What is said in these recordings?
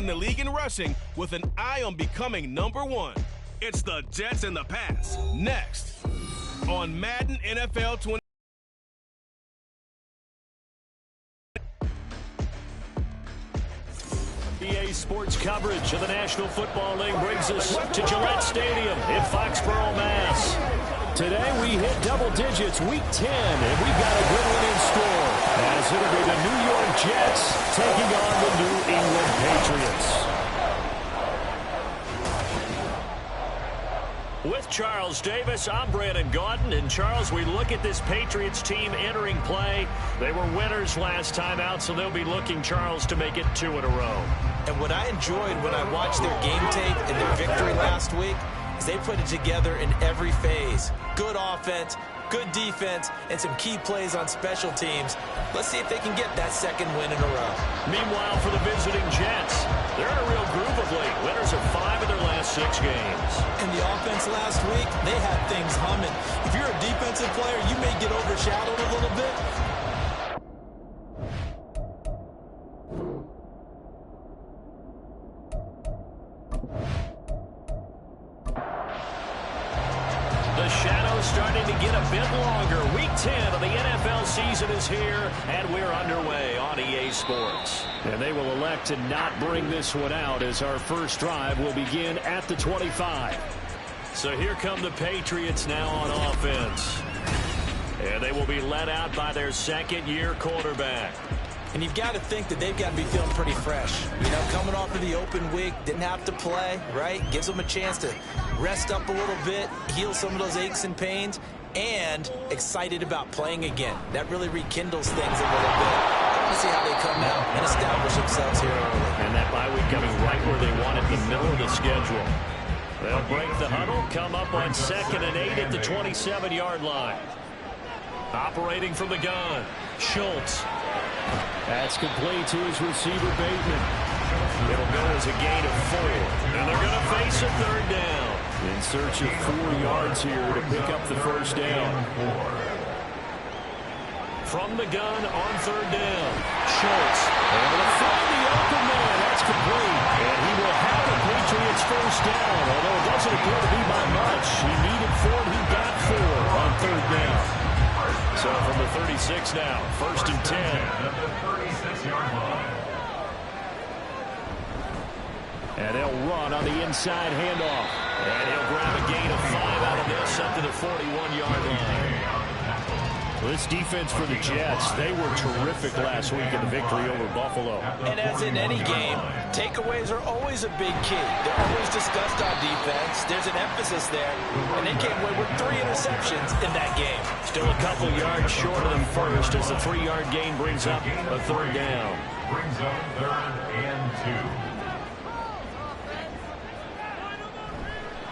in the league in rushing with an eye on becoming #1. It's the Jets in the pass. Next on Madden NFL 20. EA Sports coverage of the National Football League brings us to Gillette Stadium in Foxborough, Mass. Today we hit double digits, week 10, and we've got a good one in store, as it'll be the New York Jets taking on the New England Patriots. With Charles Davis, I'm Brandon Gaudin. And Charles, we look at this Patriots team entering play. They were winners last time out, so they'll be looking, Charles, to make it 2 in a row. And what I enjoyed when I watched their game tape and their victory last week is they put it together in every phase. Good offense, good defense, and some key plays on special teams. Let's see if they can get that second win in a row. Meanwhile, for the visiting Jets, they're in a real groove of late. Winners of 5 of their last 6 games. And the offense last week, they had things humming. If you're a defensive player, you may get overshadowed a little bit. The shadow's starting to get a bit longer. Week 10 of the NFL season is here, and we're underway on EA Sports. And they will elect to not bring this one out, as our first drive will begin at the 25. So here come the Patriots now on offense. And they will be led out by their second-year quarterback. And you've got to think that they've got to be feeling pretty fresh. You know, coming off of the open week, didn't have to play, right? Gives them a chance to rest up a little bit, heal some of those aches and pains, and excited about playing again. That really rekindles things a little bit. I want to see how they come out and establish themselves here early. And that bye week coming right where they want it, in the middle of the schedule. They'll break the huddle, come up on 2nd and 8 at the 27-yard line. Operating from the gun, Schultz. That's complete to his receiver, Bateman. It'll go as a gain of 4. And they're going to face a 3rd down. In search of 4 yards here to pick up the first down. From the gun on 3rd down, Schultz. Able to find the open man. That's complete. And he will have the Patriots first down, although it doesn't appear to be by much. He needed 4, he got 4 on 3rd down. So from the 36 now, 1st and 10. And they'll run on the inside handoff. And he'll grab a gain of 5 out of this up to the 41-yard line. This defense for the Jets, they were terrific last week in the victory over Buffalo. And as in any game, takeaways are always a big key. They're always discussed on defense. There's an emphasis there, and they came away with 3 interceptions in that game. Still a couple yards short of them first as the 3-yard gain brings up a 3rd down. Brings up 3rd and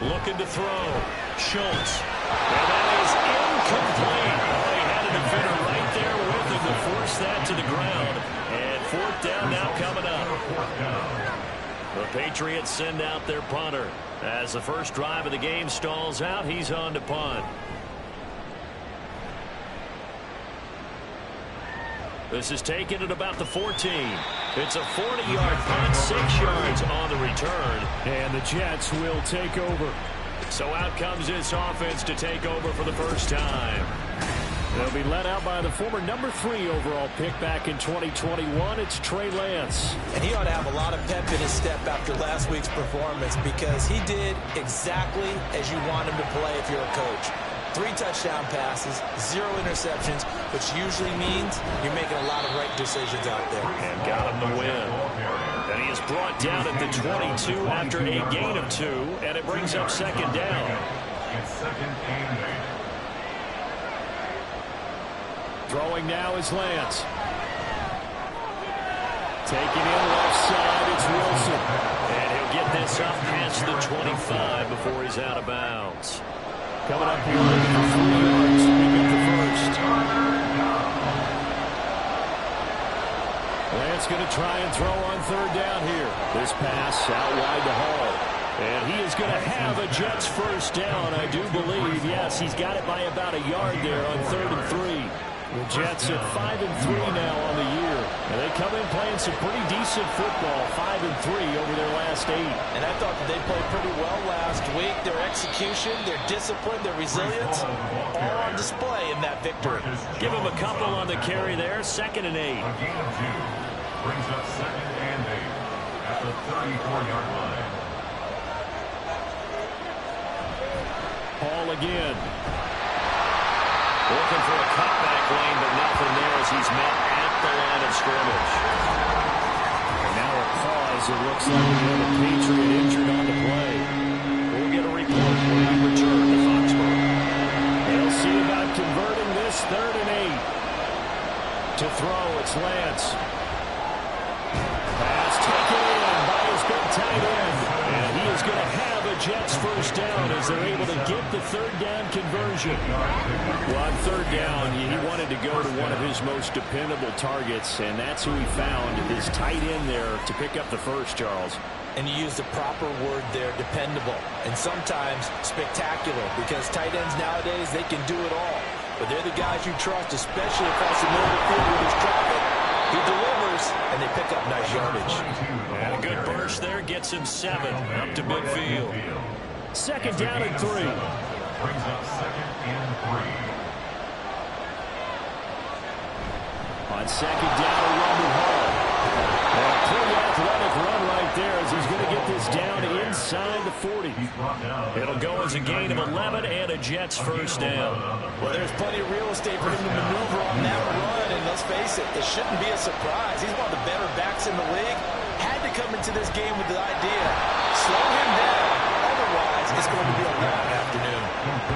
2. Looking to throw. Schultz. And that is incomplete. Oh, he had a defender right there with him to force that to the ground. And 4th down now coming up. The Patriots send out their punter. As the first drive of the game stalls out, he's on to punt. This is taken at about the 14. It's a 40-yard punt, 6 yards on the return. And the Jets will take over. So out comes this offense to take over for the first time. They'll be led out by the former number 3 overall pick back in 2021. It's Trey Lance. And he ought to have a lot of pep in his step after last week's performance, because he did exactly as you want him to play if you're a coach. 3 touchdown passes, 0 interceptions, which usually means you're making a lot of right decisions out there. And got him the win. And he is brought down at the 22 after a gain of 2, and it brings up 2nd down. It's 2nd and 8. Throwing now is Lance. Taking in left side, it's Wilson. And he'll get this up past the 25 before he's out of bounds. Coming up here looking for 3 yards to pick up the first. Lance going to try and throw on 3rd down here. This pass out wide to Hall. And he is going to have a Jets first down, I do believe. Yes, he's got it by about a yard there on 3rd and 3. The Jets at 5-3 now on the year. And they come in playing some pretty decent football, 5-3 over their last 8. And I thought that they played pretty well last week. Their execution, their discipline, their resilience, all on display in that victory. Give them a couple on the carry there, 2nd and 8. A gain of 2 brings up 2nd and 8 at the 34-yard line. Paul again. Looking for a cutback lane, but nothing there as he's met at the line of scrimmage. And now a pause. It looks like we have a Patriot injured on the play. We'll get a report when we return to Foxborough. They'll see about converting this 3rd and 8. To throw, it's Lance. Pass taken in by his big tight end. And he is going to have a Jets first down as they're able to get the 3rd down conversion. Well, on 3rd down, he wanted to go to one of his most dependable targets, and that's who he found, his tight end there, to pick up the first, Charles. And you use the proper word there, dependable, and sometimes spectacular, because tight ends nowadays, they can do it all. But they're the guys you trust, especially across the middle of the field with his traffic. He delivers, and they pick up nice yardage. And a good burst there gets him 7 up to midfield. 2nd down and 3. Brings up 2nd and 3. On 2nd down, a run with Hall. And a pretty athletic run right there as he's going to get this down inside the 40. It'll go as a gain of 11 and a Jets first down. Well, there's plenty of real estate for him to maneuver on that run, and let's face it, it shouldn't be a surprise. He's one of the better backs in the league. Had to come into this game with the idea, slow him down, otherwise it's going to be a long afternoon.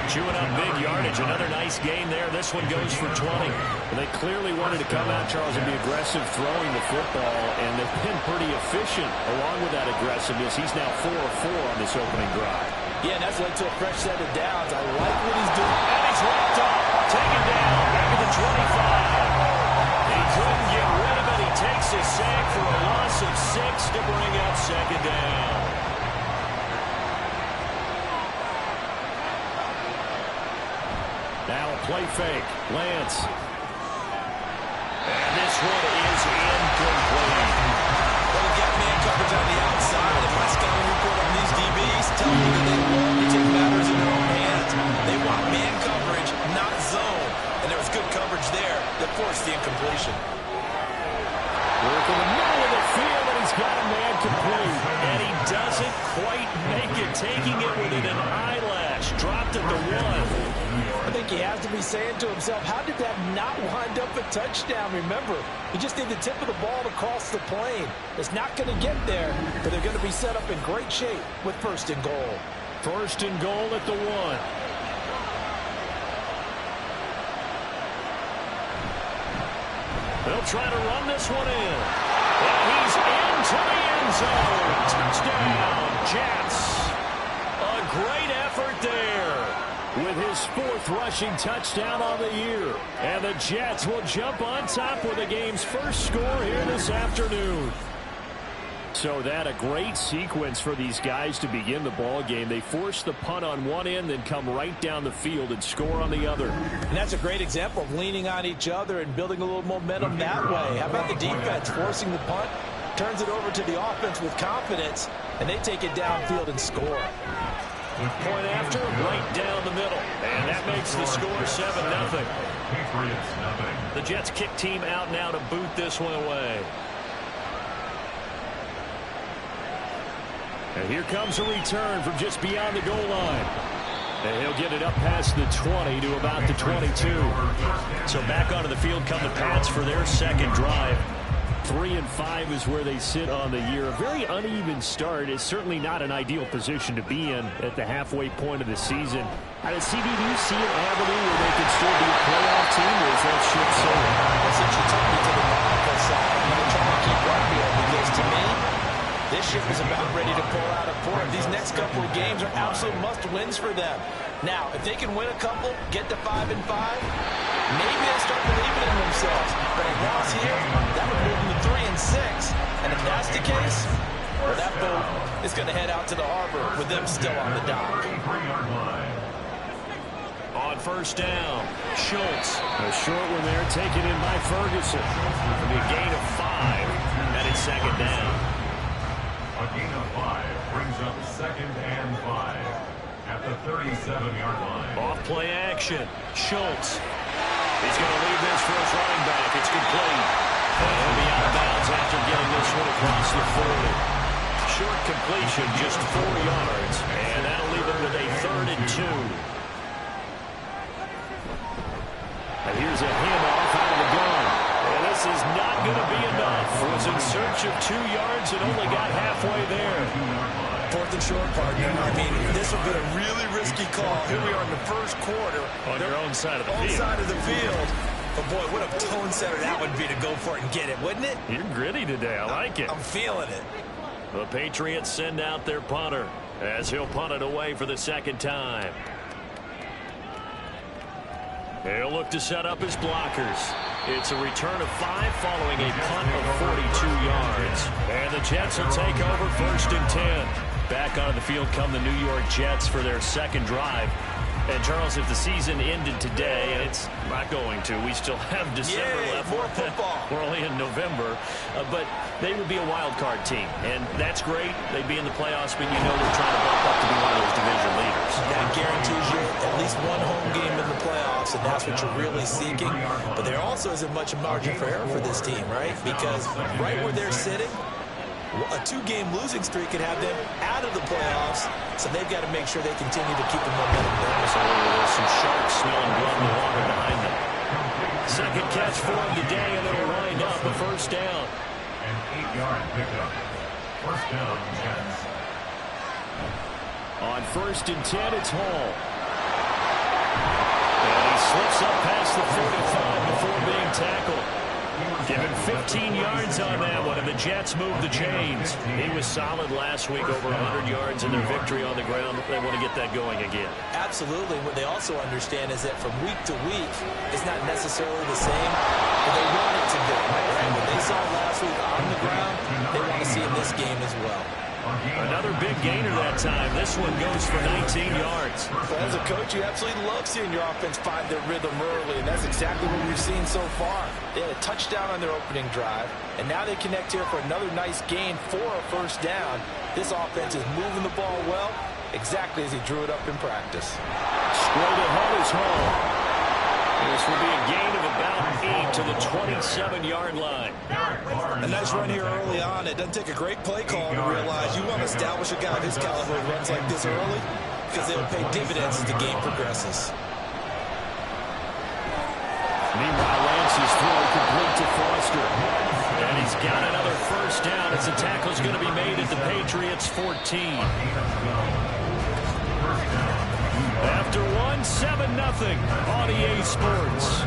Chewing up big yardage, another nice gain there. This one goes for 20. And they clearly wanted to come out, Charles, and be aggressive throwing the football, and they've been pretty efficient along with that aggressiveness. He's now 4 of 4 on this opening drive. Yeah, and that's led to a fresh set of downs. I like what he's doing. And he's wrapped up, taken down, back at the 25. He couldn't get rid of it. He takes his sack for a loss of 6 to bring up 2nd down. Now a play fake. Lance. And this one is incomplete. Well, they got man coverage on the outside, and my scouting report on these DBs tells me that they want to take matters in their own hands. They want man coverage, not zone. And there was good coverage there that forced the incompletion. Work in the middle of the field, and he's got a man complete. And he doesn't quite make it, taking it within an eyelash. Dropped at the 1. I think he has to be saying to himself, how did that not wind up a touchdown? Remember, you just need the tip of the ball to cross the plane. It's not going to get there, but they're going to be set up in great shape with 1st and goal. 1st and goal at the 1. They'll try to run this one in. And he's into the end zone. Touchdown, Jets. A great effort there with his 4th rushing touchdown on the year. And the Jets will jump on top with the game's first score here this afternoon. So that a great sequence for these guys to begin the ball game. They force the punt on one end, then come right down the field and score on the other. And that's a great example of leaning on each other and building a little momentum that way. How about the defense forcing the punt, turns it over to the offense with confidence, and they take it downfield and score. Point after, right down the middle. And that makes the score 7-0. Patriots, nothing. The Jets kick team out now to boot this one away. And here comes a return from just beyond the goal line. And he'll get it up past the 20 to about the 22. So back onto the field come the Pats for their 2nd drive. 3-5 is where they sit on the year. A very uneven start is certainly not an ideal position to be in at the halfway point of the season. CD, do you see an avenue where they can still be a playoff team, or is that ship sailing? Well, since you took me to the Monaco side, I'm going to try to keep right here, because to me, this ship is about ready to pull out a port. These next couple of games are absolute must-wins for them. Now, if they can win a couple, get to 5-5, maybe they'll start believing in themselves. But a loss here, that would move them to 3-6. And if that's the case, well, that boat is going to head out to the harbor with them still on the dock. On first down, Schultz. A short one there, taken in by Ferguson. It'll be a gain of 5, and it's second down. A gain of 5 brings up 2nd and 5 at the 37-yard line. Off play action, Schultz. He's going to leave this for his running back. It's complete. And he'll be out of bounds after getting this one across the 40. Short completion, just 4 yards, and that'll leave him with a 3rd and 2. And here's a handoff out of the gun. And this is not going to be enough. Was in search of 2 yards and only got halfway there. 4th and short, partner. I mean, this would be a really risky call. Here we are in the first quarter. On your own side of the field. Own side of the field. But, boy, what a tone setter that would be to go for it and get it, wouldn't it? You're gritty today. I like it. I'm feeling it. The Patriots send out their punter as he'll punt it away for the 2nd time. He'll look to set up his blockers. It's a return of 5 following a punt of 42 yards. And the Jets will take over 1st and 10. Back onto the field come the New York Jets for their 2nd drive. And, Charles, if the season ended today, and it's not going to, we still have December left. More football. We're only in November. But they would be a wild card team. And that's great. They'd be in the playoffs, but you know they're trying to bump up to be one of those division leaders. That guarantees you at least one home game in the playoffs, and that's what you're really seeking. But there also isn't much margin for error for this team, right? Because right where they're sitting, a 2-game losing streak could have them out of the playoffs, so they've got to make sure they continue to keep the momentum going. So there's some sharks smelling blood in the water behind them. 2nd catch for him today, and it'll wind up a 1st down. An 8-yard pickup. 1st down, Jets. On 1st and 10, it's Hall. And he slips up past the 45 before being tackled. Given 15 yards on that one, and the Jets move the chains. He was solid last week, over 100 yards in their victory on the ground. They want to get that going again. Absolutely. What they also understand is that from week to week, it's not necessarily the same, but they want it to be. And what they saw last week on the ground, they want to see in this game as well. Another big gainer that time. This one goes for 19 yards. Well, as a coach, you absolutely love seeing your offense find their rhythm early, and that's exactly what we've seen so far. They had a touchdown on their opening drive, and now they connect here for another nice gain for a 1st down. This offense is moving the ball well, exactly as he drew it up in practice. Straight ahead is Hall. This will be a gain of about 8 to the 27-yard line. A nice run here early on. It doesn't take a great play call to realize you want to establish a guy of his caliber who runs like this early, because they'll pay dividends as the game progresses. Meanwhile, Lance's throw complete to Foster. And he's got another 1st down as the tackle's going to be made at the Patriots' 14. After 7-0 on EA Sports.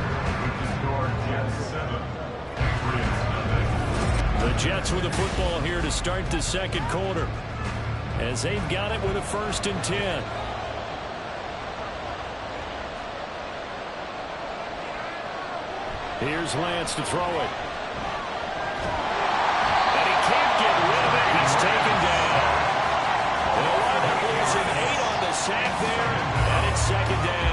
The Jets with the football here to start the 2nd quarter, as they've got it with a 1st and 10. Here's Lance to throw it. And he can't get rid of it. He's taken down. They'll wind up losing 8 on the sack there, and it's 2nd down.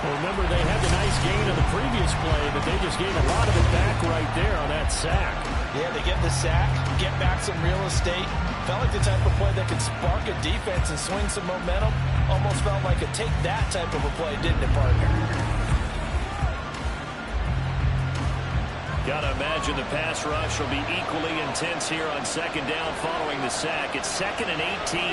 Well, remember, they had the nice gain on the previous play, but they just gave a lot of it back right there on that sack. Yeah, they get the sack, get back some real estate. Felt like the type of play that could spark a defense and swing some momentum. Almost felt like a take that type of a play, didn't it, partner? Got to imagine the pass rush will be equally intense here on 2nd down following the sack. It's 2nd and 18.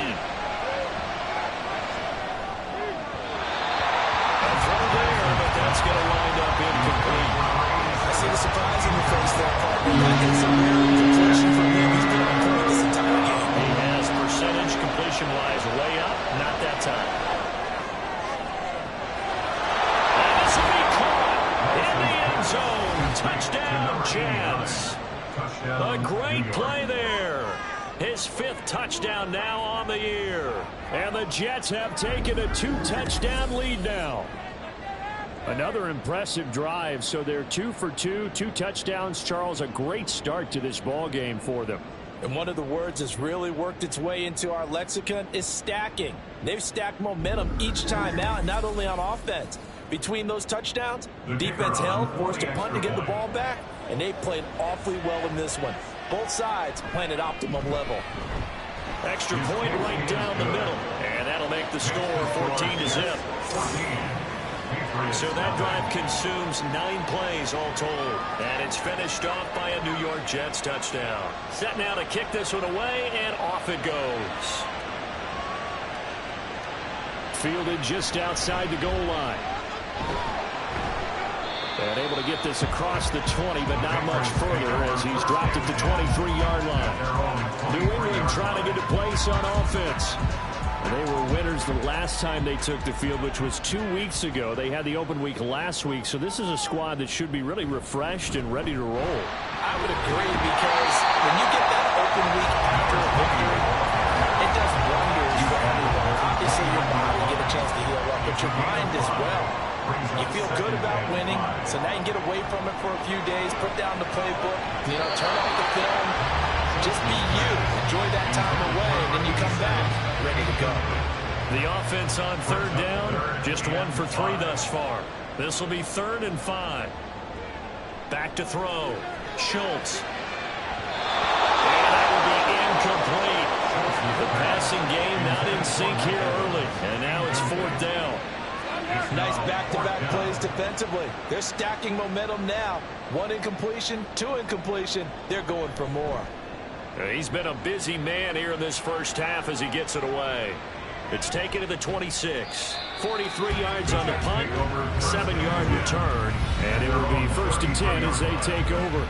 A throw there, but that's going to wind up incomplete. I see the surprise in your face there, partner. That is some rare completion from him. He's been on point this entire game. He has percentage completion-wise way up, not that time. And this will be caught in the end zone. Touchdown, Jets. A great play there. His 5th touchdown now on the year. And the Jets have taken a 2-touchdown lead now. Another impressive drive, so they're 2 for 2, 2 touchdowns. Charles, a great start to this ball game for them. And one of the words that's really worked its way into our lexicon is stacking. They've stacked momentum each time out, not only on offense. Between those touchdowns, defense held, forced a punt to get the ball back, and they played awfully well in this one. Both sides playing at optimum level. Extra point right down the middle, and that'll make the score 14-0. So that drive consumes 9 plays all told. And it's finished off by a New York Jets touchdown. Set now to kick this one away, and off it goes. Fielded just outside the goal line. And able to get this across the 20, but not much further as he's dropped it to 23-yard line. New England trying to get a place on offense. They were winners the last time they took the field, which was 2 weeks ago. They had the open week last week, so this is a squad that should be really refreshed and ready to roll. I would agree, because when you get that open week after a victory, it does wonders for everyone. Obviously, your body get a chance to heal up, but your mind as well. You feel good about winning, so now you can get away from it for a few days, put down the playbook, turn off the film, just be you. Enjoy that time away, and then you come back ready to go. The offense on third down, just 1 for 3 thus far. This will be 3rd and 5. Back to throw. Schultz. And that will be incomplete. The passing game not in sync here early, and now it's 4th down. Nice back-to-back plays defensively. They're stacking momentum now. 1 incompletion, 2 incompletion. They're going for more. He's been a busy man here in this first half as he gets it away. It's taken to the 26. 43 yards on the punt, 7-yard return, and it will be 1st and 10 as they take over.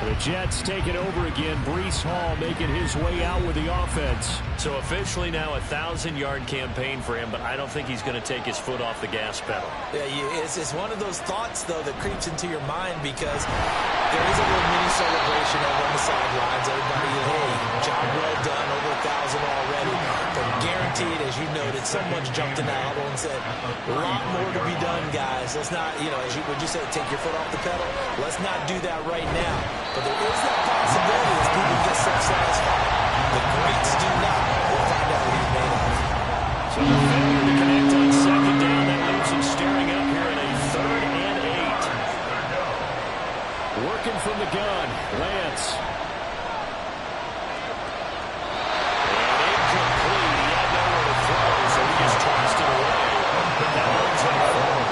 The Jets take it over again. Breece Hall making his way out with the offense. So officially now a 1,000-yard campaign for him, but I don't think he's going to take his foot off the gas pedal. Yeah, it's one of those thoughts, though, that creeps into your mind, because there is a little mini celebration over on the sidelines. Everybody, hey, job well done, over 1,000 already. But guaranteed, as you noted, someone's jumped in that huddle and said, a lot more to be done, guys. Let's not, would you say, take your foot off the pedal? Let's not do that right now. But there is that possibility as people get self-satisfied. The greats do not. We'll find out what he's made of. So the failure to connect on 2nd down, that leaves him staring up here in a 3rd and 8. Working from the gun, Lance. And incomplete. He had nowhere to throw, so he just tossed it away. That brings him forward.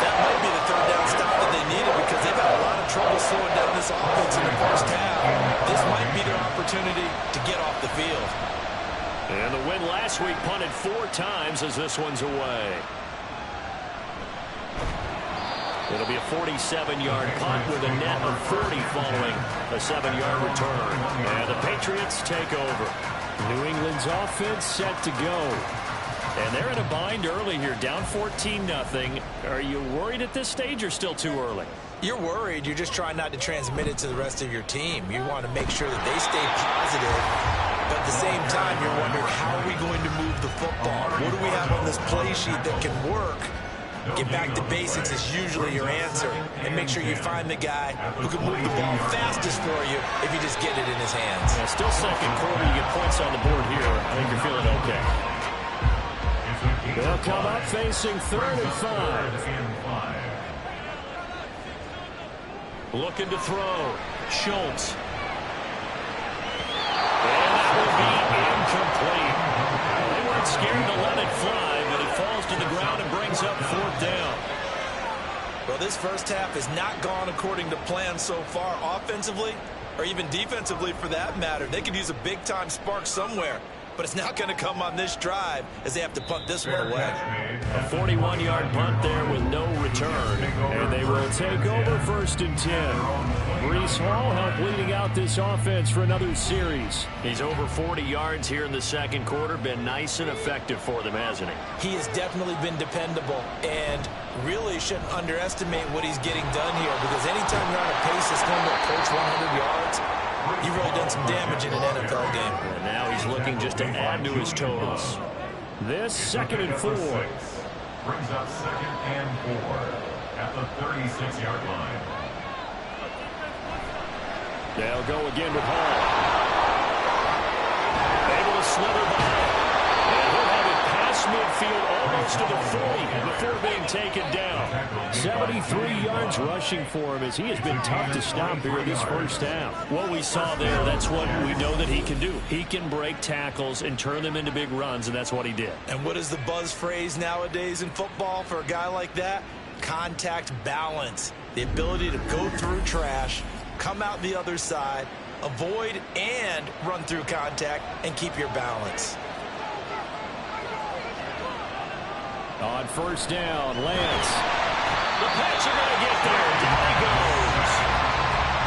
That might be the 3rd down stop that they needed, because they've had a lot of trouble slowing down this offense in the first half. This might be their opportunity to get off the field. And the win last week punted 4 times as this one's away. It'll be a 47-yard punt with a net of 30 following a 7-yard return. And the Patriots take over. New England's offense set to go. And they're in a bind early here, down 14-0. Are you worried at this stage or still too early? You're worried. You're just trying not to transmit it to the rest of your team. You want to make sure that they stay positive, but at the same time, you're wondering, how are we going to move the football? What do we have on this play sheet that can work? Get back to basics is usually your answer, and make sure you find the guy who can move the ball fastest for you if you just get it in his hands. Yeah, still second quarter. You get points on the board here. I think you're feeling okay. They'll come up facing 3rd and 5. Looking to throw. Schultz. And that will be incomplete. They weren't scared to let it fly, but it falls to the ground and brings up 4th down. Well, this first half has not gone according to plan so far, offensively or even defensively for that matter. They could use a big-time spark somewhere, but it's not going to come on this drive as they have to punt this one away. A 41-yard punt there with no return, and they will take over 1st and 10. Breece Hall helped leading out this offense for another series. He's over 40 yards here in the second quarter. Been nice and effective for them, hasn't he? He has definitely been dependable, and really shouldn't underestimate what he's getting done here, because anytime you're on a pace that's going to approach 100 yards, you've really done some damage in an NFL game. And now he's looking just to add to his totals. This 2nd and 4. Brings up 2nd and 4 at the 36-yard line. They'll go again with Hall. gets to the 40 before being taken down. 73 yards rushing for him as he has been tough to stop here this first half. What we saw there, that's what we know that he can do. He can break tackles and turn them into big runs, and that's what he did. And what is the buzz phrase nowadays in football for a guy like that? Contact balance. The ability to go through trash, come out the other side, avoid and run through contact, and keep your balance. On first down, Lance. The Pats are going to get there. Down he goes.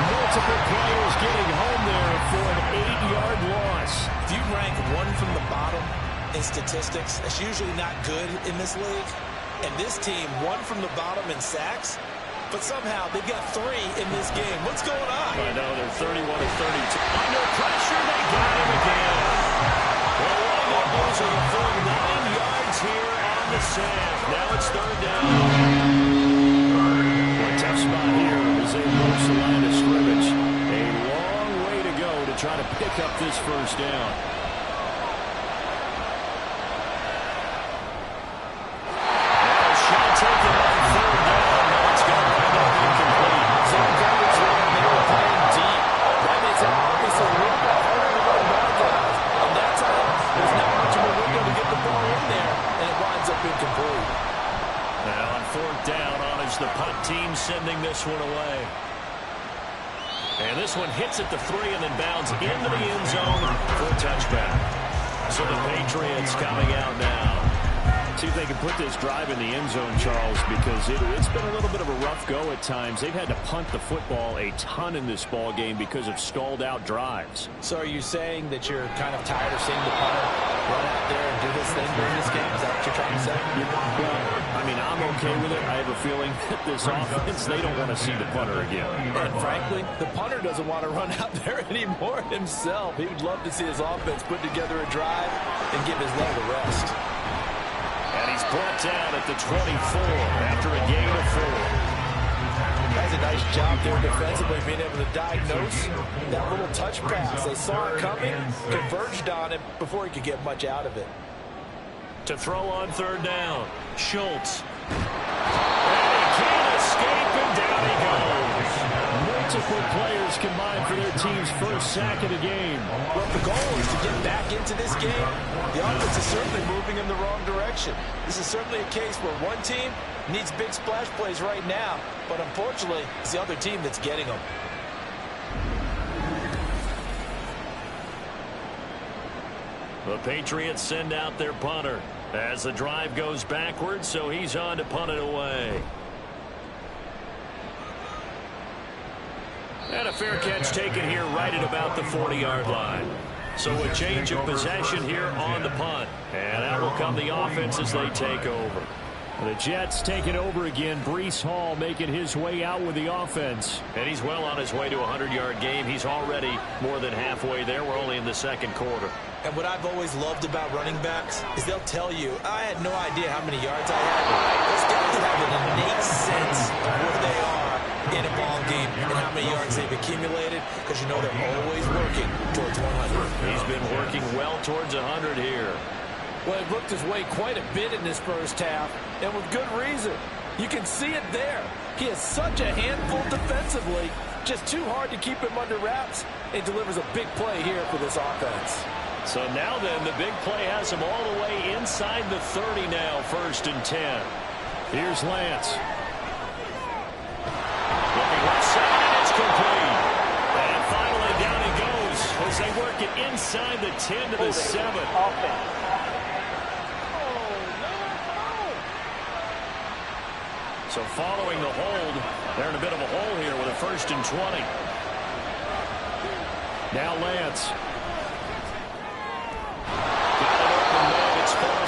Multiple players getting home there for an 8-yard loss. If you rank one from the bottom in statistics, that's usually not good in this league. And this team, one from the bottom in sacks, but somehow they've got 3 in this game. What's going on? I know, they're 31-32. Under pressure, they got him again. Well, one more goes on the full 9 yards here on the sack. Now it's third down. A tough spot here as they approach the line of scrimmage. A long way to go to try to pick up this first down. The punt team sending this one away. And this one hits at the 3 and then bounds into the end zone for a touchback. So the Patriots coming out now. See if they can put this drive in the end zone, Charles, because it's been a little bit of a rough go at times. They've had to punt the football a ton in this ball game because of stalled out drives. So are you saying that you're kind of tired of seeing the punter run out there and do this thing during this game? Is that what you're trying to say? Well, I mean, I'm okay with it. I have a feeling that this offense, they don't want to see the punter again. And frankly, the punter doesn't want to run out there anymore himself. He would love to see his offense put together a drive and give his leg a rest. And he's brought down at the 24 after a gain of 4. That's a nice job there defensively, being able to diagnose that little touch pass. They saw it coming, converged on it before he could get much out of it. To throw on third down, Schultz. And he can't escape, and down he goes. Multiple players combined for their team's first sack of the game. Well, the goal is to get back into this game. The offense is certainly moving in the wrong direction. This is certainly a case where one team needs big splash plays right now, but unfortunately, it's the other team that's getting them. The Patriots send out their punter as the drive goes backwards, so he's on to punt it away. And a fair catch taken here right at about the 40-yard line. So a change of possession here on the punt. And out will come the offense as they take over. The Jets taking over again. Breece Hall making his way out with the offense. And he's well on his way to a 100-yard game. He's already more than halfway there. We're only in the second quarter. And what I've always loved about running backs is they'll tell you, I had no idea how many yards I had. Those guys have an innate sense of where they are in a ball game and how many yards they've accumulated, because you know they're always working towards 100. He's been working well towards 100 here. Well, he looked his way quite a bit in this first half, and with good reason. You can see it there. He is such a handful defensively, just too hard to keep him under wraps, and delivers a big play here for this offense. So now then, the big play has him all the way inside the 30 now, 1st and 10. Here's Lance. Looking left side, and it's complete. And finally down he goes as they work it inside the 10 to the 7. So following the hold, they're in a bit of a hole here with a 1st and 20. Now Lance.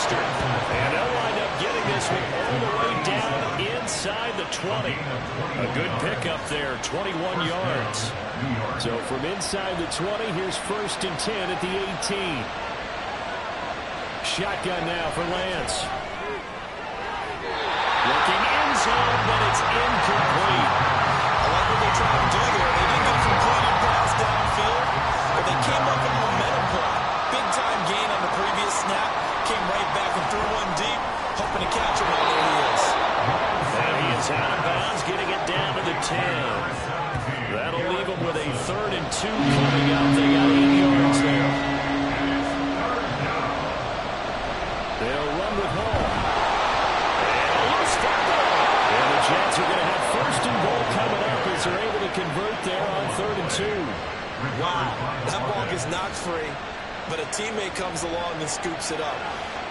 And they'll wind up getting this one all the way down inside the 20. A good pickup there, 21 yards. So from inside the 20, here's 1st and 10 at the 18. Shotgun now for Lance. Looking end zone, but it's incomplete. I like what they tried to do there. They didn't get a completed pass downfield, but they came up with a momentum play. Big-time gain on the previous snap. Came right back and threw one deep. hoping to catch him. There he is. And he is out of bounds, getting it down to the 10. That'll leave him with a 3rd and 2 coming up. They got 8 yards there. They'll run with Hall. And a loose football. And the Jets are going to have 1st and goal coming up as they're able to convert there on 3rd and 2. Wow, that ball gets knocked free, but a teammate comes along and scoops it up.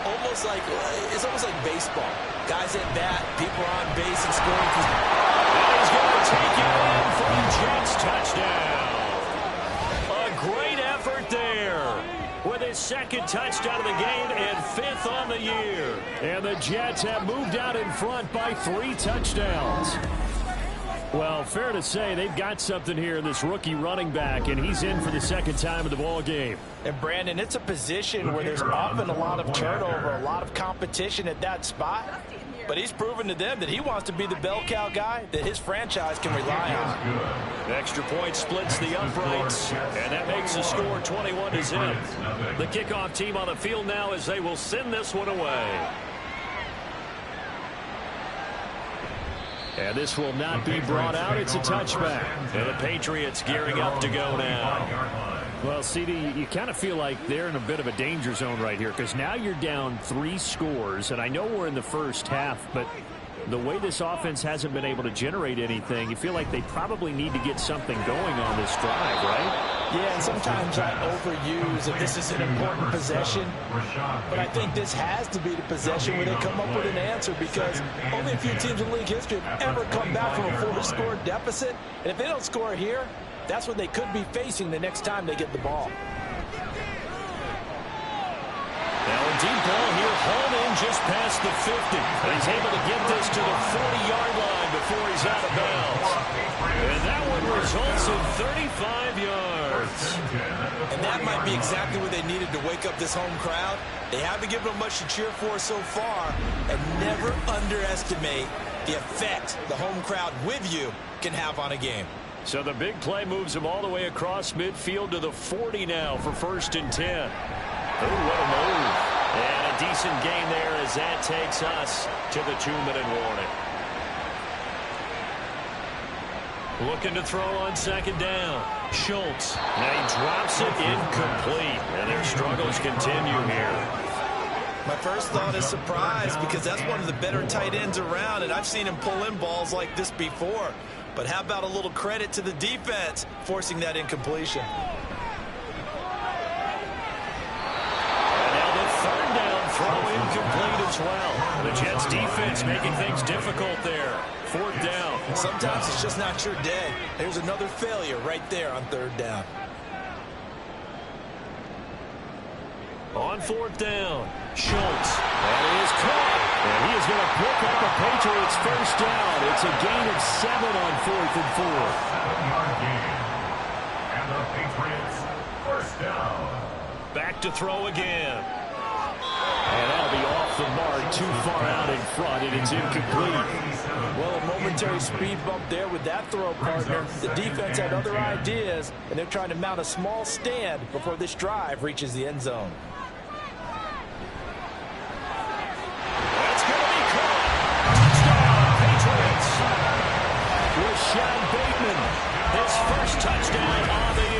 It's almost like baseball. Guys at bat, people are on base and scoring. And he's going to take it in for the Jets touchdown. A great effort there with his 2nd touchdown of the game and 5th on the year. And the Jets have moved out in front by 3 touchdowns. Well, fair to say they've got something here in this rookie running back, and he's in for the 2nd time of the ball game. And, Brandon, it's a position where there's often a lot of turnover, a lot of competition at that spot. But he's proven to them that he wants to be the bell cow guy that his franchise can rely on. Extra point splits the uprights, and that makes the score 21-0. The kickoff team on the field now as they will send this one away. And this will not be brought out. It's a touchback. And the Patriots gearing up to go now. Well, CD, you kind of feel like they're in a bit of a danger zone right here because now you're down 3 scores. And I know we're in the first half, but the way this offense hasn't been able to generate anything, you feel like they probably need to get something going on this drive, right? Yeah, and sometimes I overuse that this is an important possession, but I think this has to be the possession where they come up with an answer because only a few teams in league history have ever come back from a 4-score deficit, and if they don't score here, that's what they could be facing the next time they get the ball. Now a deep ball here, hauled in just past the 50. And he's able to get this to the 40-yard line before he's out of bounds. And that one results in 35 yards. And that might be exactly what they needed to wake up this home crowd. They haven't given them much to cheer for so far. And never underestimate the effect the home crowd with you can have on a game. So the big play moves him all the way across midfield to the 40 now for 1st and 10. Oh, what a move. And a decent gain there as that takes us to the 2-minute warning. Looking to throw on 2nd down. Schultz. Now he drops it incomplete. And their struggles continue here. My first thought is surprise because that's one of the better tight ends around, and I've seen him pull in balls like this before. But how about a little credit to the defense forcing that incompletion? Throw incomplete as well. The Jets defense making things difficult there. 4th down. Sometimes it's just not your day. There's another failure right there on 3rd down. On 4th down, Schultz. That is caught. And he is going to pick up the Patriots' 1st down. It's a gain of 7 on 4th and 4. 7-yard gain. And the Patriots' 1st down. Back to throw again. And that'll be off the mark, too far out in front, and it's incomplete. Well, a momentary speed bump there with that throw, partner. The defense had other ideas, and they're trying to mount a small stand before this drive reaches the end zone. That's going to be caught. Touchdown, Patriots. Rashad Bateman, his 1st touchdown on the year.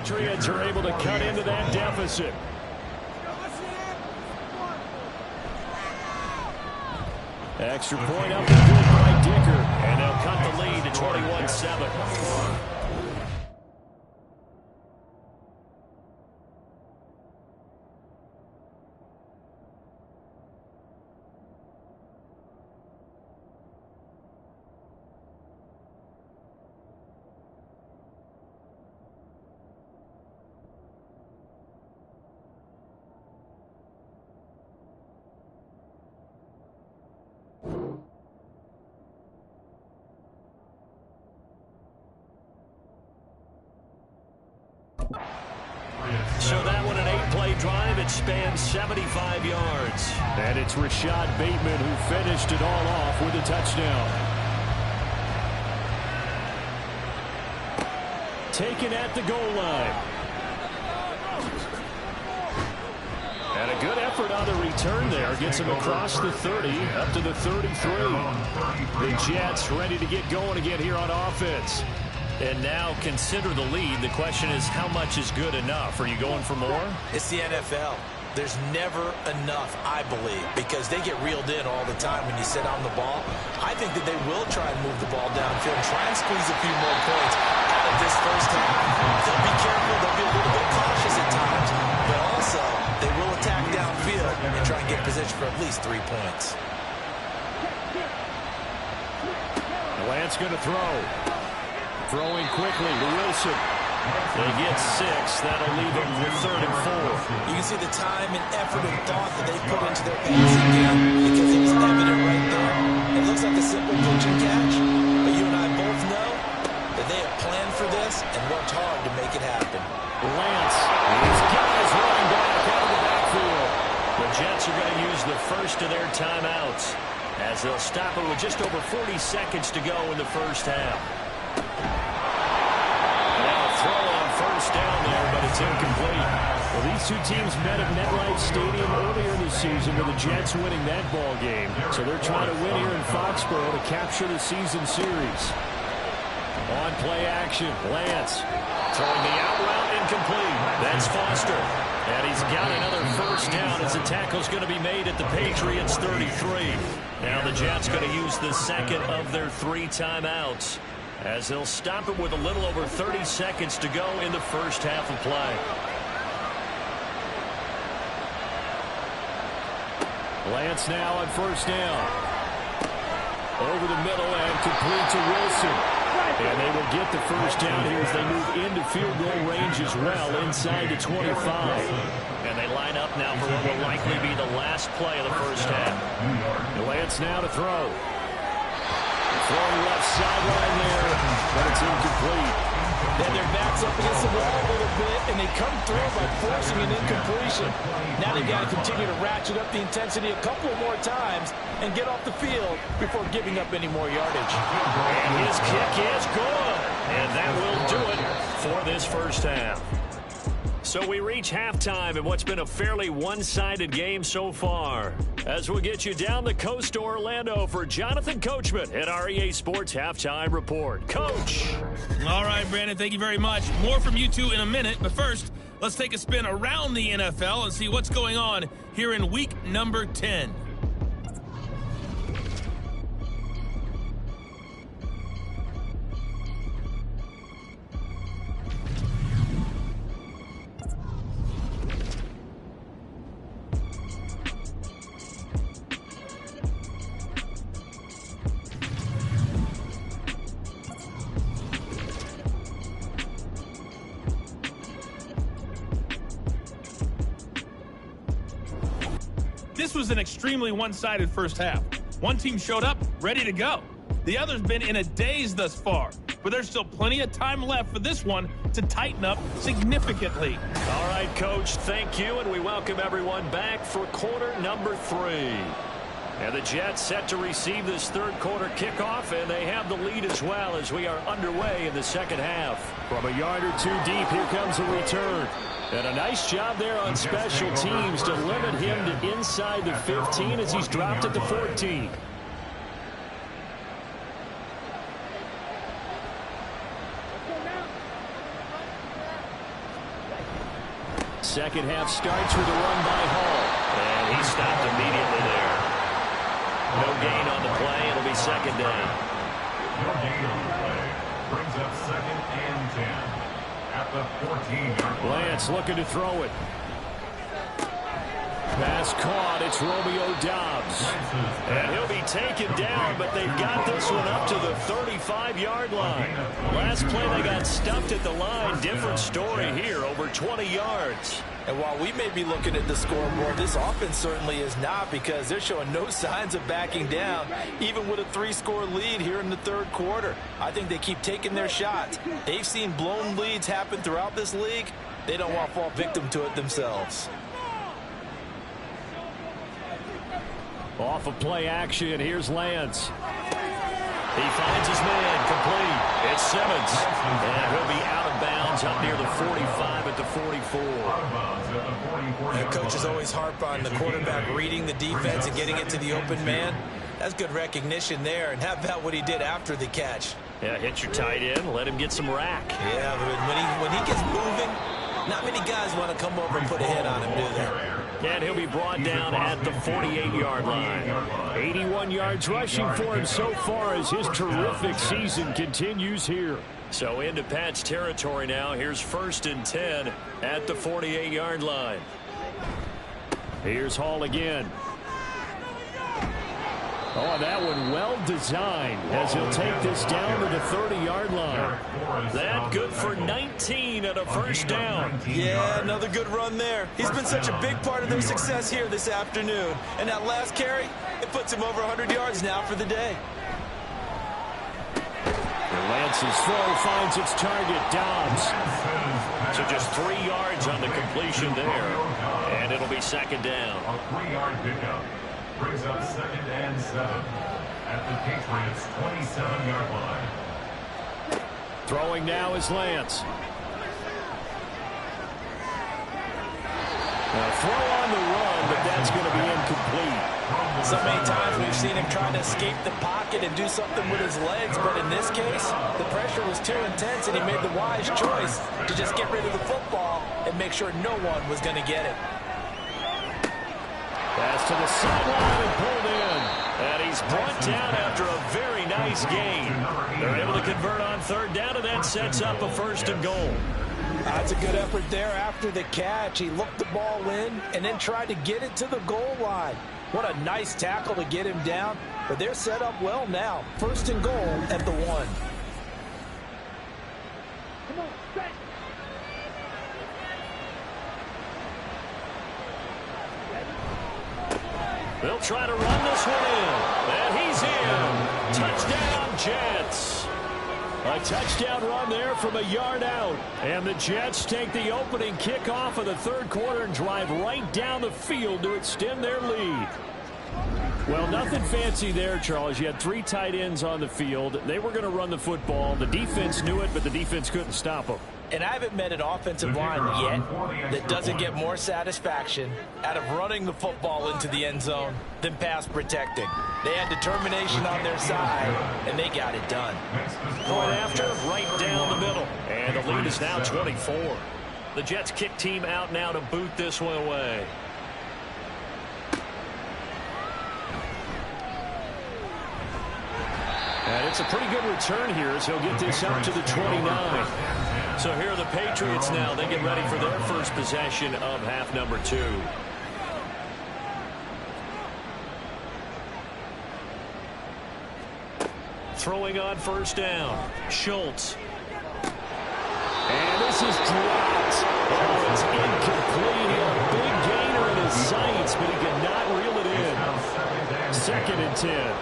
Patriots are able to cut into that deficit. Extra point up and good by Dicker. And they'll cut the lead to 21-7. So that one, an 8-play drive. It spans 75 yards. And it's Rashad Bateman who finished it all off with a touchdown. Taken at the goal line. And a good effort on the return there. Gets him across the 30, up to the 33. The Jets ready to get going again here on offense. And now consider the lead. The question is, how much is good enough? Are you going for more? It's the NFL. There's never enough, I believe, because they get reeled in all the time when you sit on the ball. I think that they will try and move the ball downfield and try and squeeze a few more points out of this first half. They'll be careful. They'll be a little bit cautious at times. But also, they will attack downfield and try and get in position for at least 3 points. Lance going to throw. Throwing quickly to Wilson. They get 6. That'll leave them with 3rd and 4. You can see the time and effort and thought that they put into their passing game because it was evident right there. It looks like a simple pitch and catch, but you and I both know that they have planned for this and worked hard to make it happen. Lance, he's got his running back out of the backfield. The Jets are going to use the first of their timeouts as they'll stop it with just over 40 seconds to go in the first half. Throw on first down there, but it's incomplete. Well, these two teams met at MetLife Stadium earlier this season with the Jets winning that ball game. So they're trying to win here in Foxborough to capture the season series. On play action, Lance throwing the out route incomplete. That's Foster. And he's got another first down as the tackle's going to be made at the Patriots 33. Now the Jets going to use the second of their 3 timeouts, as they'll stop it with a little over 30 seconds to go in the first half of play. Lance now on first down. Over the middle and complete to Wilson. And they will get the first down here as they move into field goal range as well, inside the 25. And they line up now for what will likely be the last play of the first half. Lance now to throw. Throwing left sideline there, but it's incomplete. Then their backs up against the wall a little bit, and they come through by forcing an incompletion. Now they've got to continue to ratchet up the intensity a couple more times and get off the field before giving up any more yardage. And his kick is good. And that will do it for this first half. So we reach halftime in what's been a fairly one-sided game so far, as we'll get you down the coast to Orlando for Jonathan Coachman at our EA Sports Halftime Report. Coach. All right, Brandon, thank you very much. More from you two in a minute, but first, let's take a spin around the NFL and see what's going on here in week number 10. This was an extremely one-sided first half. One team showed up, ready to go. The other's been in a daze thus far, but there's still plenty of time left for this one to tighten up significantly. All right, Coach, thank you, and we welcome everyone back for quarter number 3. And the Jets set to receive this third quarter kickoff, and they have the lead as well as we are underway in the second half. From a yard or two deep, here comes a return. And a nice job there on special teams to limit him to inside the 15 as he's dropped at the 14. second half starts with a run by Hall. And he stopped immediately there. No gain on the play. It'll be second down. No gain on the play. Brings up second and 10 at the 14-yard line. Lance looking to throw it. Pass caught. It's Romeo Doubs. And he'll be taken down, but they've got this one up to the 35-yard line. Last play they got stuffed at the line. Different story here, over 20 yards. And while we may be looking at the scoreboard, this offense certainly is not, because they're showing no signs of backing down, even with a 3-score lead here in the third quarter. I think they keep taking their shots. They've seen blown leads happen throughout this league. They don't want to fall victim to it themselves. Off of play action, here's Lance. He finds his man, complete. It's Simmons. And he'll be out of bounds up near the 45 at the 44. The coaches always harp on the quarterback reading the defense and getting it to the open man. That's good recognition there. And how about what he did after the catch? Yeah, hit your tight end, let him get some rack. Yeah, but when he gets moving, not many guys want to come over and put a hit on him, do they? And he'll be brought down at the 48-yard line. 81 yards rushing for him so far as his terrific season continues here. So into Pat's territory now. Here's 1st and 10 at the 48-yard line. Here's Hall again. Oh, that one well designed as he'll take this down to the 30-yard line. That good for 19 at a first down. Yeah, another good run there. He's been such a big part of their success here this afternoon. And that last carry, it puts him over 100 yards now for the day. Lance's throw finds its target, Doubs. So just 3 yards on the completion there. And it'll be second down. A 3-yard pickup. Brings up second and 7 at the Patriots' 27-yard line. Throwing now is Lance. A throw on the run, but that's going to be incomplete. So many times we've seen him trying to escape the pocket and do something with his legs, but in this case, the pressure was too intense and he made the wise choice to just get rid of the football and make sure no one was going to get it. Pass to the sideline and pulled in. And he's brought down after a very nice gain. They're able to convert on third down, and that sets up a 1st and goal. That's a good effort there after the catch. He looked the ball in and then tried to get it to the goal line. What a nice tackle to get him down. But they're set up well now. 1st and goal at the 1. Come on, set. They'll try to run this one in. And he's in. Touchdown, Jets. A touchdown run there from a yard out. And the Jets take the opening kickoff of the third quarter and drive right down the field to extend their lead. Well, nothing fancy there, Charles. You had 3 tight ends on the field. They were going to run the football. The defense knew it, but the defense couldn't stop them. And I haven't met an offensive line yet that doesn't get more satisfaction out of running the football into the end zone than pass protecting. They had determination on their side, and they got it done. Going after, right down the middle. And the lead is now 24. The Jets kick team out now to boot this one away. And it's a pretty good return here as he'll get this up to the 29. So here are the Patriots now. They get ready for their first possession of half number 2. Throwing on 1st down. Schultz. And this is dropped. Oh, it's incomplete. He had a big gainer in his sights, but he could not reel it in. 2nd and 10.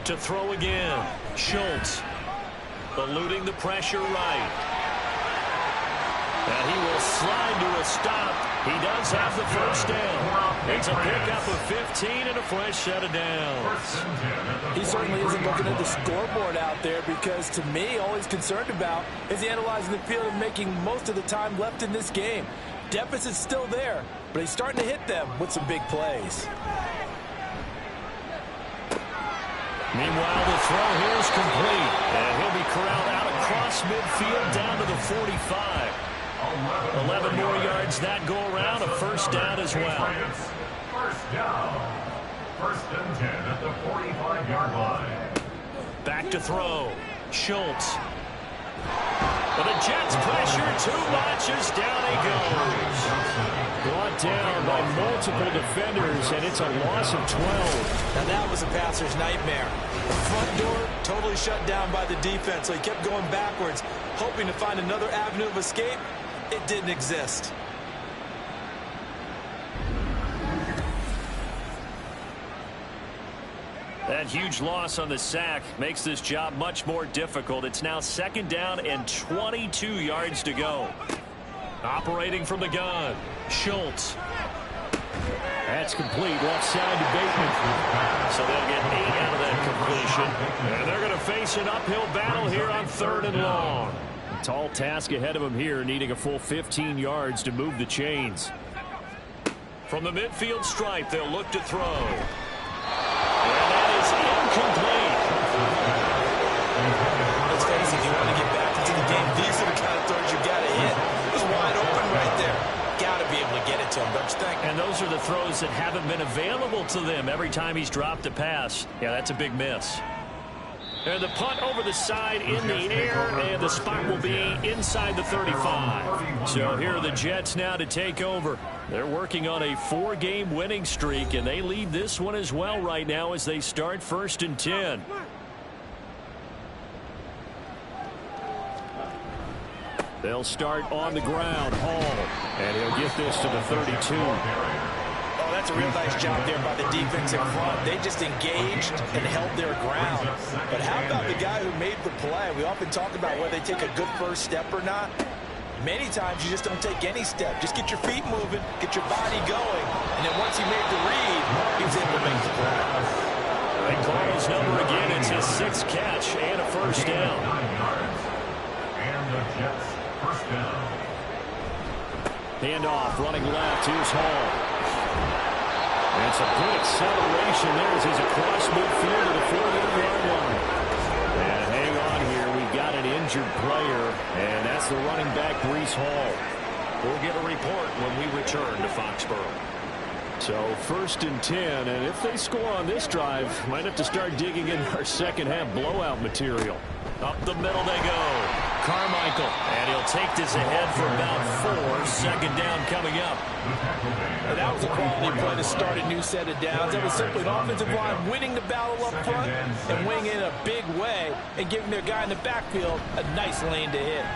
To throw again. Schultz. Eluding the pressure right. And he will slide to a stop. He does have the 1st down. It's a pickup of 15 and a fresh set of downs. He certainly isn't looking at the scoreboard out there because, to me, all he's concerned about is analyzing the field and making most of the time left in this game. Deficit's still there, but he's starting to hit them with some big plays. Meanwhile, the throw here is complete. And he'll be corralled out across midfield down to the 45. 11 more yards that go around. A first down as well. First down. First and 10 at the 45-yard line. Back to throw. Schultz. But the Jets pressure too much as down he goes. Brought down by multiple defenders, and it's a loss of 12. Now that was a passer's nightmare. The front door totally shut down by the defense, so he kept going backwards, hoping to find another avenue of escape. It didn't exist. That huge loss on the sack makes this job much more difficult. It's now second down and 22 yards to go. Operating from the gun, Schultz. That's complete, left side to Bateman. So they'll get 8 out of that completion. And they're going to face an uphill battle here on 3rd and long. A tall task ahead of them here, needing a full 15 yards to move the chains. From the midfield stripe, they'll look to throw. And that is incomplete. Let's face it, if you want to get back into the game, these are the kind of throws you got to hit. It was wide open right there. Got to be able to get it to him, don't you think? And those are the throws that haven't been available to them every time he's dropped a pass. Yeah, that's a big miss. And the punt over the side in the air, and the spot will be inside the 35. So here are the Jets now to take over. They're working on a 4-game winning streak, and they lead this one as well right now as they start 1st and 10. They'll start on the ground. Hall, and he'll get this to the 32. Oh, that's a real nice job there by the defense in front. They just engaged and held their ground. But how about the guy who made the play? We often talk about whether they take a good first step or not. Many times you just don't take any step. Just get your feet moving, get your body going, and then once he made the read, he was able to make the play. They call his number again. It's his 6th catch and a first down. 9 yards. And the Jets first down. Handoff, running left. Here's Hall. And it's a good acceleration there as he's across midfield to the 48-yard line. And hang on here. We've got an injured player, and that's the running back, Breece Hall. We'll get a report when we return to Foxborough. So 1st and 10, and if they score on this drive, might have to start digging in our second-half blowout material. Up the middle they go. Carmichael, and he'll take this ahead for about 4. Second down coming up. And that was a quality play to start a new set of downs. That was simply an offensive line winning the battle up front and winning in a big way and giving their guy in the backfield a nice lane to hit.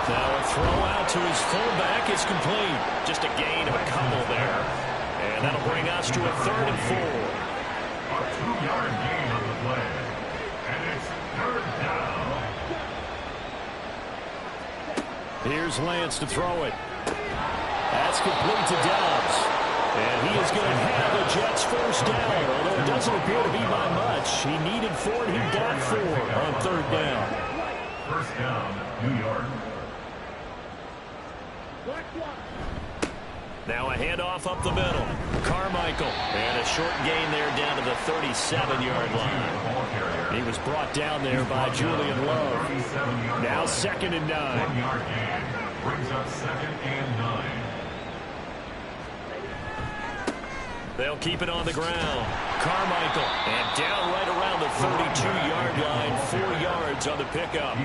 Now a throw out to his fullback is complete. Just a gain of a couple there. And that'll bring us to a 3rd and 4. A 2-yard gain on the play. And it's 3rd down. Here's Lance to throw it. That's complete to Dobbs. And he is going to have the Jets first down, although it doesn't appear to be by much. He needed 4, and he got 4 on 3rd down. First down, New York. Now a handoff up the middle. Carmichael. And a short gain there down to the 37-yard line. He was brought down there by Julian Love. Now 2nd and 9. 1-yard gain brings up 2nd and 9. They'll keep it on the ground. Carmichael. And down right around the 32-yard line. 4 yards on the pickup.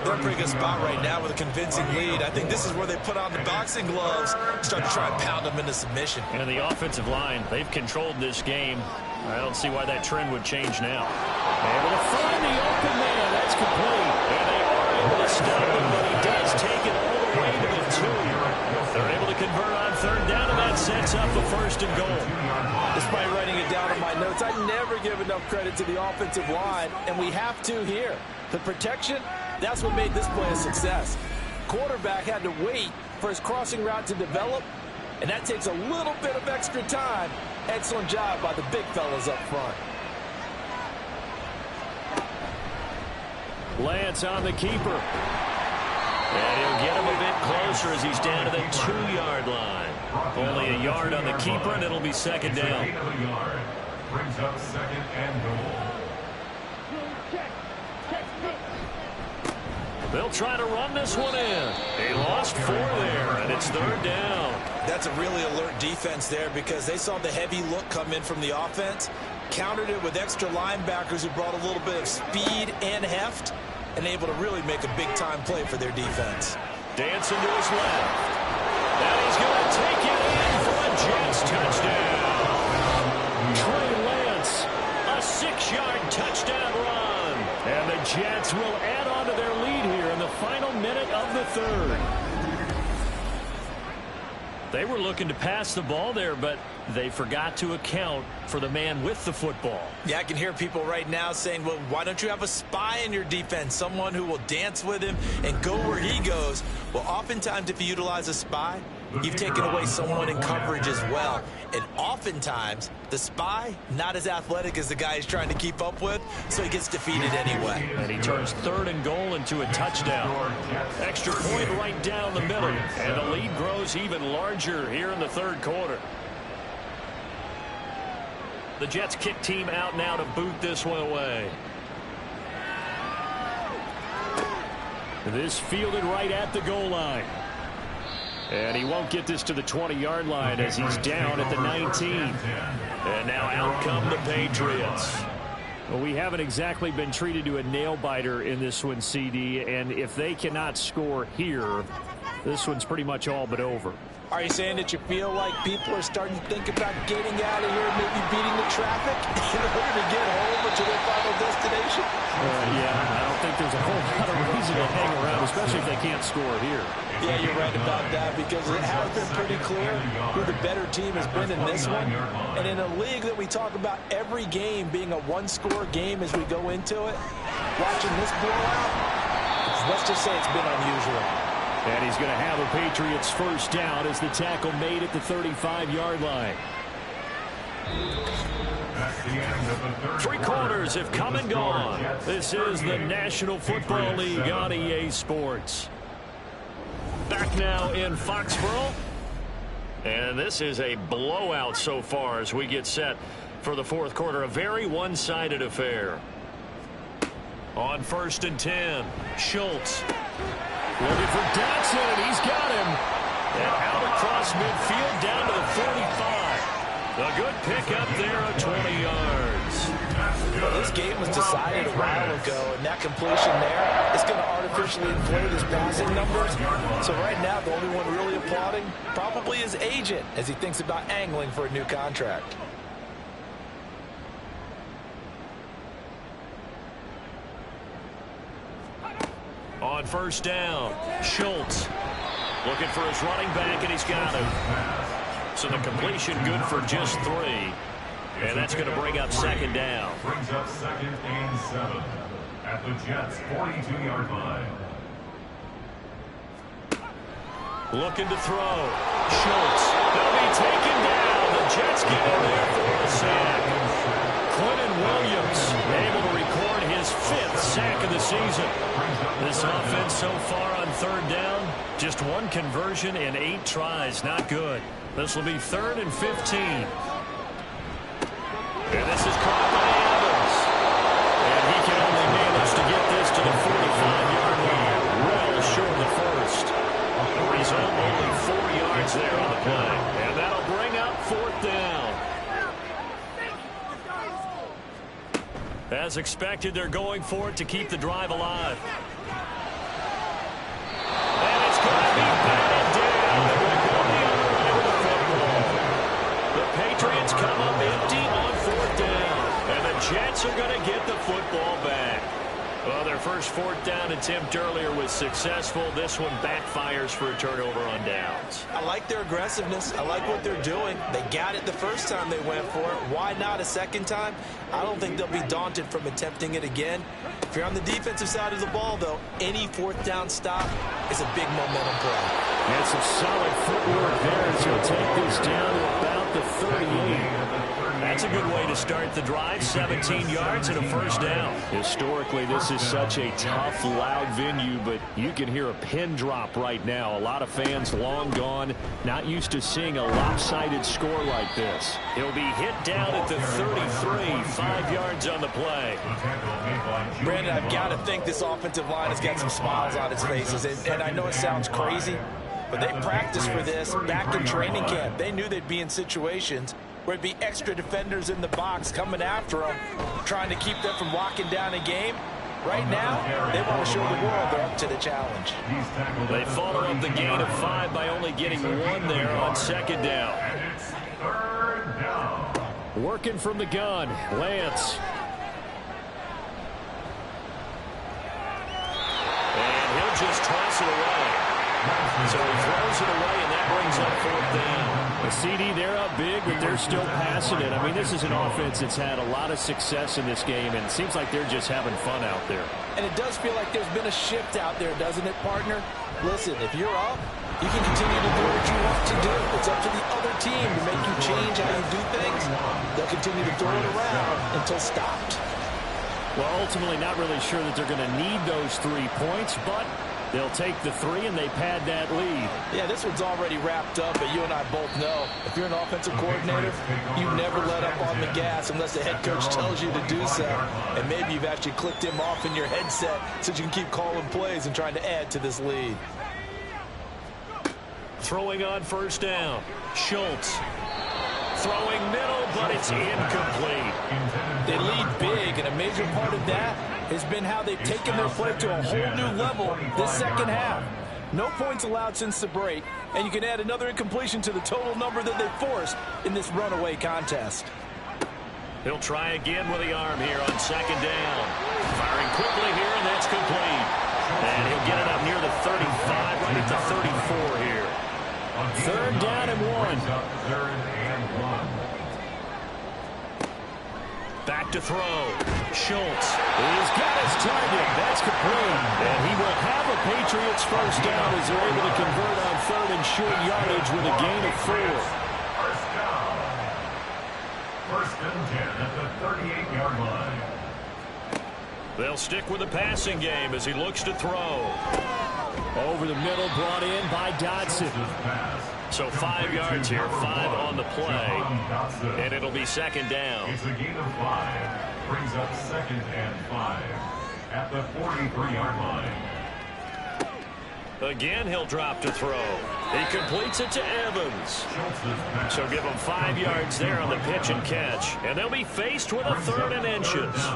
They're in a pretty good spot right now with a convincing lead. I think this is where they put on the boxing gloves and start to try and pound them into submission. And the offensive line, they've controlled this game. I don't see why that trend would change now. Able to find the open man. That's complete. And they are able to stop him, but he does take it all the way to the 2. They're able to convert on 3rd down, and that sets up the 1st and goal. Despite writing it down in my notes, I never give enough credit to the offensive line, and we have to here. The protection, that's what made this play a success. Quarterback had to wait for his crossing route to develop, and that takes a little bit of extra time. Excellent job by the big fellas up front. Lance on the keeper. And he'll get him a bit closer as he's down to the 2-yard line. Only a yard on the keeper, and it'll be 2nd down. brings up second and goal. They'll try to run this one in. They lost 4 there, and it's 3rd down. That's a really alert defense there because they saw the heavy look come in from the offense, countered it with extra linebackers who brought a little bit of speed and heft, and able to really make a big-time play for their defense. Dancing to his left. And he's going to take it in for a Jets touchdown. Trey Lance, a 6-yard touchdown run. And the Jets will add on to their lead here in the final minute of the 3rd. They were looking to pass the ball there, but they forgot to account for the man with the football. Yeah, I can hear people right now saying, well, why don't you have a spy in your defense, someone who will dance with him and go where he goes? Well, oftentimes if you utilize a spy, you've taken away someone in coverage as well. And oftentimes, the spy, not as athletic as the guy he's trying to keep up with, so he gets defeated anyway. And he turns 3rd and goal into a touchdown. Extra point right down the middle. And the lead grows even larger here in the 3rd quarter. The Jets kick team out now to boot this one away. This fielded right at the goal line. And he won't get this to the 20-yard line as he's down at the 19. And now out come the Patriots. Well, we haven't exactly been treated to a nail-biter in this one, CD. And if they cannot score here, this one's pretty much all but over. Are you saying that you feel like people are starting to think about getting out of here, maybe beating the traffic in order to get home to their final destination? Yeah, I don't think there's a whole lot of reason to hang around, especially if they can't score here. Yeah, you're right about that because it has been pretty clear who the better team has been in this one. And in a league that we talk about every game being a one-score game as we go into it, watching this blowout, let's just say it's been unusual. And he's going to have a Patriots first down as the tackle made at the 35-yard line. 3 quarters have come and gone. This is the National Football League on EA Sports. Back now in Foxborough. And this is a blowout so far as we get set for the 4th quarter. A very one-sided affair. On 1st and 10, Schultz. Looking for Dotson, and he's got him. And out across midfield down to the 45. A good pickup there of 20 yards. Well, this game was decided a while ago, and that completion there is going to artificially inflate his passing numbers. So right now, the only one really applauding probably his agent as he thinks about angling for a new contract. On 1st down, Schultz looking for his running back, and he's got him. So the completion good for just 3. And that's going to bring up 2nd down. Brings up 2nd and 7 at the Jets' 42-yard line. Looking to throw. Schultz. They'll be taken down. The Jets get in there for a sack. Quentin Williams able to record his 5th sack of the season. This offense so far on 3rd down, just 1 conversion in 8 tries. Not good. This will be 3rd and 15. And this is caught by Evans. And he can only manage to get this to the 45-yard line. Well short of the 1st. The result, only 4 yards there on the play. And that'll bring up 4th down. As expected, they're going for it to keep the drive alive. And it's going to be batted down. The Patriots come up empty on 4th down. And the Jets are going to get the football back. Well, their first 4th down attempt earlier was successful. This one backfires for a turnover on downs. I like their aggressiveness. I like what they're doing. They got it the first time they went for it. Why not a second time? I don't think they'll be daunted from attempting it again. If you're on the defensive side of the ball, though, any 4th down stop is a big momentum play. And some solid footwork there as he'll take this down to about the 38. that's a good way to start the drive. 17 yards and a first down. Historically, this is such a tough, loud venue, but you can hear a pin drop right now. A lot of fans long gone, not used to seeing a lopsided score like this. He'll be hit down at the 33, 5 yards on the play. Brandon, I've got to think this offensive line has got some smiles on its faces, and I know it sounds crazy, but they practiced for this back in training camp. They knew they'd be in situations where there'd be extra defenders in the box coming after them, trying to keep them from locking down a game. Right now, they want to show the world they're up to the challenge. They follow up the gain of 5 by only getting 1 there on second down. Working from the gun, Lance. And he'll just toss it away. So he throws it away, and that brings up 4th down. The CD, they're up big, but they're still passing it. I mean, this is an offense that's had a lot of success in this game, and it seems like they're just having fun out there. And it does feel like there's been a shift out there, doesn't it, partner? Listen, if you're up, you can continue to do what you want to do. It's up to the other team to make you change how you do things. They'll continue to throw it around until stopped. Well, ultimately, not really sure that they're going to need those 3 points, but they'll take the 3 and they pad that lead. Yeah, this one's already wrapped up, but you and I both know if you're an offensive coordinator, you never let up on the gas unless the head coach tells you to do so. And maybe you've actually clicked him off in your headset so you can keep calling plays and trying to add to this lead. Throwing on first down. Schultz. Throwing middle, but it's incomplete. They lead big, and a major part of that has been how they've taken their play to a whole new level this second half. No points allowed since the break, and you can add another incompletion to the total number that they forced in this runaway contest. He'll try again with the arm here on second down. Firing quickly here, and that's complete. And he'll get it up near the 35, right at the 34 here. 3rd down and 1. Back to throw. Schultz. He's got his target. That's complete. And he will have a Patriots first down as they're able to convert on 3rd and short yardage with a gain of 4. First down. 1st and 10 at the 38-yard line. They'll stick with the passing game as he looks to throw. Over the middle, brought in by Dodson. So 5 yards here, 5 on the play. And it'll be second down. It's a gain of 5. Brings up 2nd and 5 at the 43-yard line. Again, he'll drop to throw. He completes it to Evans. So give him 5 yards there on the pitch and catch. And they'll be faced with a 3rd and inches.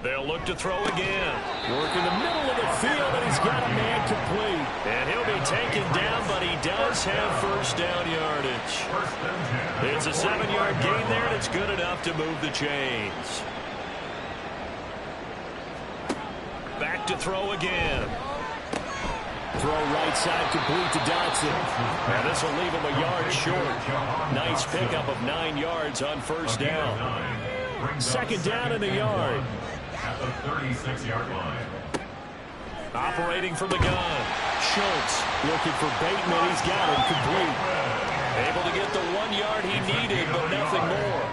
They'll look to throw again. Working the middle of the field, and he's got a man complete. And he'll be taken down, but he does have first down yardage. It's a 7-yard gain there, and it's good enough to move the chains. Back to throw again. Throw right side complete to Dodson. And this will leave him a yard short. Nice pickup of 9 yards on first down. 2nd down and a yard. At the 36-yard line. Operating from the gun. Schultz looking for Bateman. He's got him complete. Able to get the 1 yard he needed, but nothing more.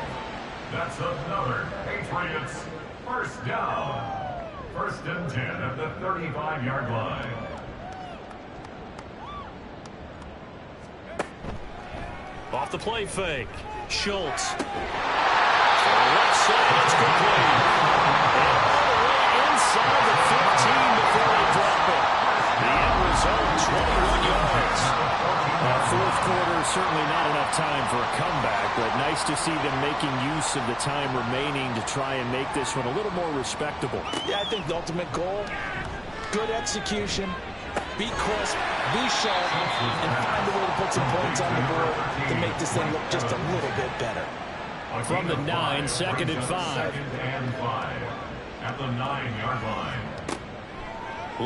That's another Patriots first down. 1st and 10 at the 35-yard line. Off the play fake. Schultz. Left side, it's complete. And all the way inside the 15 before they drop it. The end result, 21 yards. Fourth quarter, certainly not enough time for a comeback, but nice to see them making use of the time remaining to try and make this one a little more respectable. Yeah, I think the ultimate goal, good execution, be crisp, be sharp, and find a way to put some points on the board to make this thing look just a little bit better. From the 9, 2nd and 5. 2nd and 5 at the 9-yard line.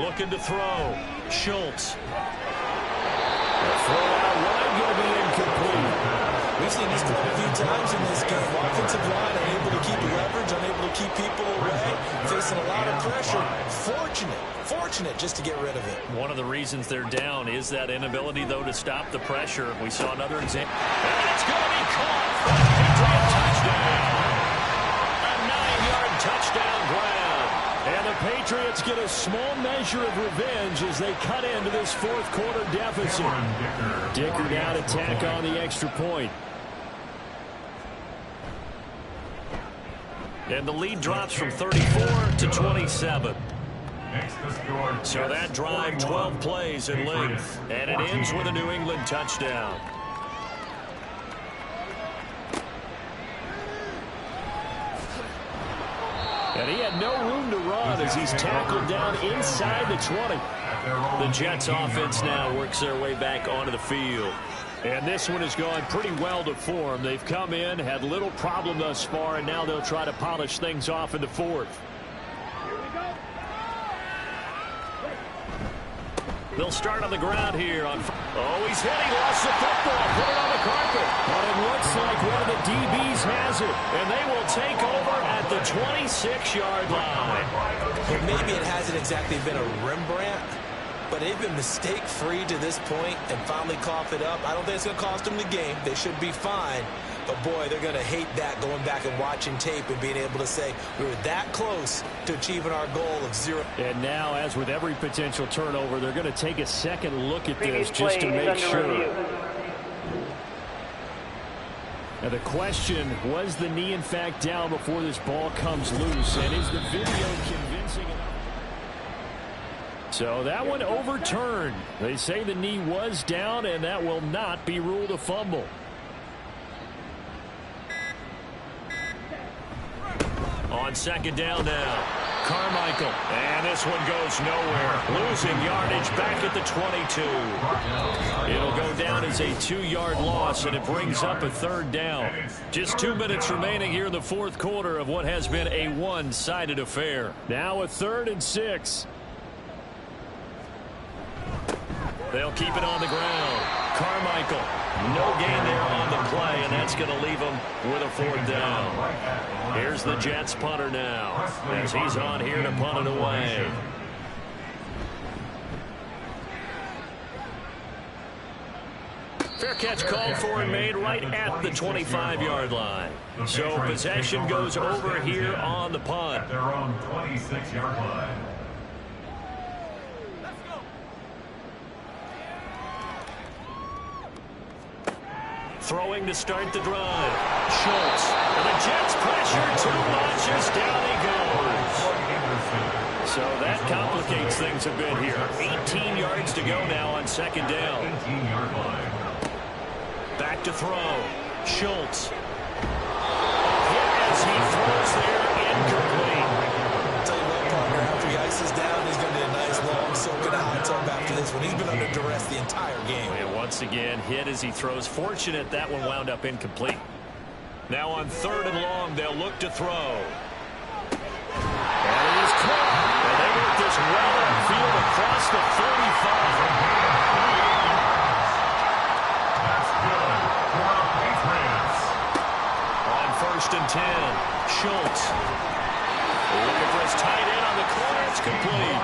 Looking to throw. Schultz. Throw out wide, going to be incomplete. We've seen this quite a few times in this game. Offensive line are able to keep leverage, unable to keep people away, facing a lot of pressure. Fortunate just to get rid of it. One of the reasons they're down is that inability, though, to stop the pressure. We saw another example. And it's going to be caught for a Patriot touchdown. A 9-yard touchdown grab. And the Patriots get a small measure of revenge as they cut into this fourth quarter deficit. Dicker now to tack on the extra point. And the lead drops from 34 to 27. So that drive, 12 plays in length. And it ends with a New England touchdown. And he had no room to run as he's tackled down inside the 20. The Jets offense now works their way back onto the field. And this one has gone pretty well to form. They've come in, had little problem thus far, and now they'll try to polish things off in the fourth. They'll start on the ground here. Oh, he's hit. He lost the football. Put it on the carpet. But it looks like one of the DBs has it. And they will take over at the 26-yard line. Well, maybe it hasn't exactly been a Rembrandt, but they've been mistake-free to this point and finally cough it up. I don't think it's going to cost them the game. They should be fine. But, boy, they're going to hate that, going back and watching tape and being able to say we were that close to achieving our goal of 0. And now, as with every potential turnover, they're going to take a second look at this just to make sure. Now, the question, was the knee, in fact, down before this ball comes loose? And is the video convincing enough? So that one overturned. They say the knee was down, and that will not be ruled a fumble. On second down now, Carmichael. And this one goes nowhere. Losing yardage back at the 22. It'll go down as a 2-yard loss, and it brings up a third down. Just 2 minutes remaining here in the fourth quarter of what has been a one-sided affair. Now a 3rd and 6. They'll keep it on the ground. Carmichael, no gain there on the play, and that's going to leave them with a 4th down. Here's the Jets punter now, as he's on here to punt it away. Fair catch called for and made right at the 25-yard line. So possession goes over here on the punt. At their own 26-yard line. Throwing to start the drive. Schultz. And the Jets pressure 2 notches. Down he goes. So that complicates things a bit here. 18 yards to go now on second down. 18-yard line. Back to throw. Schultz. Hit as he throws there. Incomplete. Tell you what, partner, after he ices down, he's going to be a nice long soaking hot tub after this one. He's been under duress the entire game. And once again, hit as he throws. Fortunate that one wound up incomplete. Now on 3rd and long, they'll look to throw. And it is caught. And they work this well upfield across the 45. That's good for the Patriots. On 1st and 10, Schultz. Looking for his tight end on the corner. It's complete.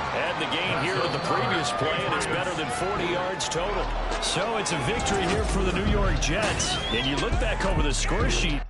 Had the gain here with the previous play, and it's better than 40 yards total. So it's a victory here for the New York Jets. And you look back over the score sheet.